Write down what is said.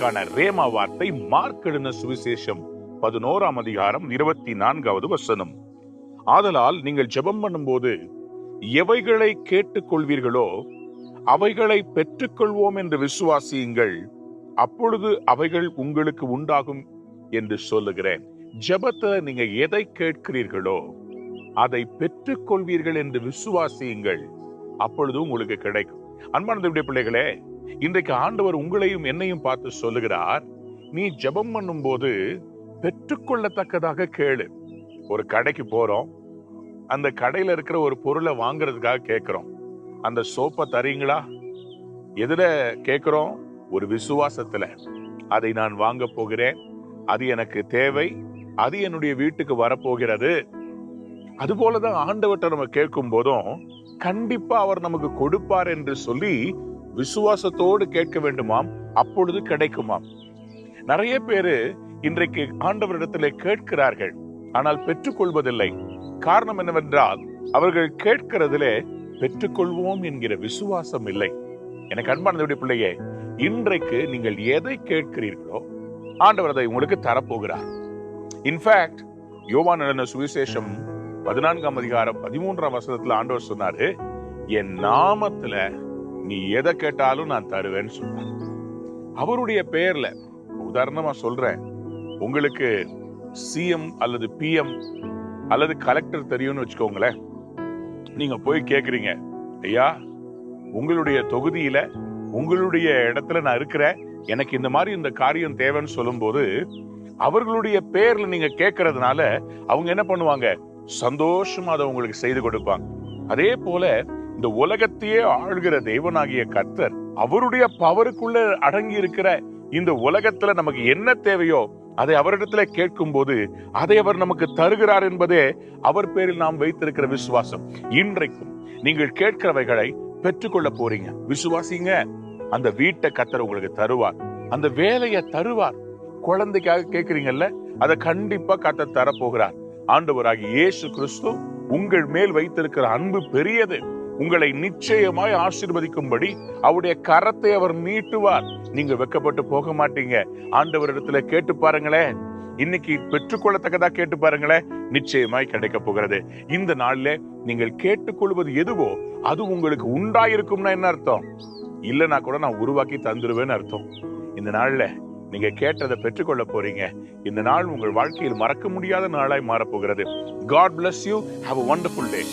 இன்றைக்கான ரேமா வார்த்தை மார்க் எழுதின சுவிசேஷம் 11ஆம் அதிகாரம் 24வது வசனம். ஆதலால் நீங்கள் ஜெபம் பண்ணும்போது எவைகளை கேட்டுக்கொள்வீர்களோ அவைகளை பெற்றுக்கொள்வோம் என்று விசுவாசியுங்கள், அப்பொழுது அவைகள் உங்களுக்கு உண்டாகும் என்று சொல்லுகிறேன். ஜெபத்துல நீங்க எதை கேட்கிறீர்களோ அதை பெற்றுக்கொள்வீர்கள் என்று விசுவாசியுங்கள், அப்பொழுது உங்களுக்கு கிடைக்கும். அன்பான தேவனுடைய பிள்ளைகளே, இன்றைக்கு ஆண்டவர் உங்களையும் என்னையும் பார்த்து சொல்லுகிறார், நீ ஜெபம் பண்ணும் போது பெற்றுக்கொள்ளத்தக்கதாக கேளு. ஒரு கடைக்கு போறோம், அந்த கடையில இருக்கிற ஒரு பொருளை வாங்குறதுக்காக கேட்கிறோம். அந்த சோப்பை தரீங்களா? எதுல கேட்கிறோம்? ஒரு விசுவாசத்துல. அதை நான் வாங்க போகிறேன், அது எனக்கு தேவை, அது என்னுடைய வீட்டுக்கு வரப்போகிறது. அது போலதான் ஆண்டவர்கிட்ட நம்ம கேட்கும் போதும் கண்டிப்பா அவர் நமக்கு கொடுப்பார் என்று சொல்லி விசுவாசத்தோடு கேட்க வேண்டுமாம், அப்பொழுது கிடைக்குமாம். நிறைய பேரு இன்றைக்கு ஆண்டவரிடத்திலே கேட்கிறார்கள், ஆனால் பெற்றுக்கொள்வதில்லை. காரணம் என்னவென்றால் அவர்கள் கேட்கிறதிலே பெற்றுக்கொள்வோம் என்கிற விசுவாசம் இல்லை. எனக்கு அன்பானதுடைய பிள்ளையே, இன்றைக்கு நீங்கள் எதை கேட்கிறீர்களோ ஆண்டவர் அதை உங்களுக்கு தரப்போகிறார். இன்ஃபேக்ட் யோவான் எழுதின சுவிசேஷம் 14ஆம் அதிகாரம் 13ஆம் வசனத்துல ஆண்டவர் சொன்னாரு, என் நாமத்துல நீ எதை கேட்டாலும் நான் தருவேன்னு சொன்னார். அவருடைய பெயர்ல, உதாரணமா சொல்றேன், உங்களுக்கு சிஎம் அல்லது பிஎம் அல்லது கலெக்டர் தெரியும்னு வச்சுக்கோங்களேன். நீங்க போய் கேக்குறீங்க, ஐயா உங்களுடைய தொகுதியில உங்களுடைய இடத்துல நான் இருக்கிறேன், எனக்கு இந்த மாதிரி இந்த காரியம் தேவைன்னு சொல்லும் போது அவர்களுடைய பேர்ல நீங்க கேட்கறதுனால அவங்க என்ன பண்ணுவாங்க? சந்தோஷமா அதை உங்களுக்கு செய்து கொடுப்பாங்க. அதே போல இந்த உலகத்தையே ஆளுகிற தேவனாகிய கர்த்தர் அவருடைய பவருக்குள்ள அடங்கி இருக்கிற இந்த உலகத்துல நமக்கு என்ன தேவையோ அதை அவரிடத்துல கேட்கும் போது அதை அவர் நமக்கு தருகிறார் என்பதே அவர் பேரில் நாம் வைத்திருக்கிற விசுவாசம். இன்றைக்கும் நீங்கள் கேட்கிறவைகளை பெற்றுக்கொள்ள போறீங்க, விசுவாசிங்க. அந்த வீட்டை கர்த்தர் உங்களுக்கு தருவார், அந்த வேலையை தருவார். குழந்தைக்காக கேட்கிறீங்கல்ல, அதை கண்டிப்பா கர்த்தர் தரப்போகிறார். ஆண்டவராகிய இயேசு கிறிஸ்து உங்கள் மேல் வைத்திருக்கிற அன்பு பெரியது. உங்களை நிச்சயமாய் ஆசீர்வதிக்கும்படி அவருடைய கரத்தை அவர் நீட்டுவார். நீங்க வெட்கப்பட்டு போக மாட்டீங்க. ஆண்டவரிடத்துல கேட்டு பாருங்களேன், இன்னைக்கு பெற்றுக்கொள்ளத்தக்கதா கேட்டு பாருங்களேன், நிச்சயமாய் கிடைக்க போகிறது. இந்த நாள்ல நீங்கள் கேட்டுக்கொள்வது எதுவோ அது உங்களுக்கு உண்டாயிருக்கும்னா என்ன அர்த்தம்? இல்லைன்னா கூட நான் உருவாக்கி தந்துருவேன்னு அர்த்தம். இந்த நாள்ல நீங்க கேட்டதை பெற்றுக்கொள்ள போறீங்க. இந்த நாள் உங்கள் வாழ்க்கையில் மறக்க முடியாத நாளாய் மாறப்போகிறது. God bless you. Have a wonderful day.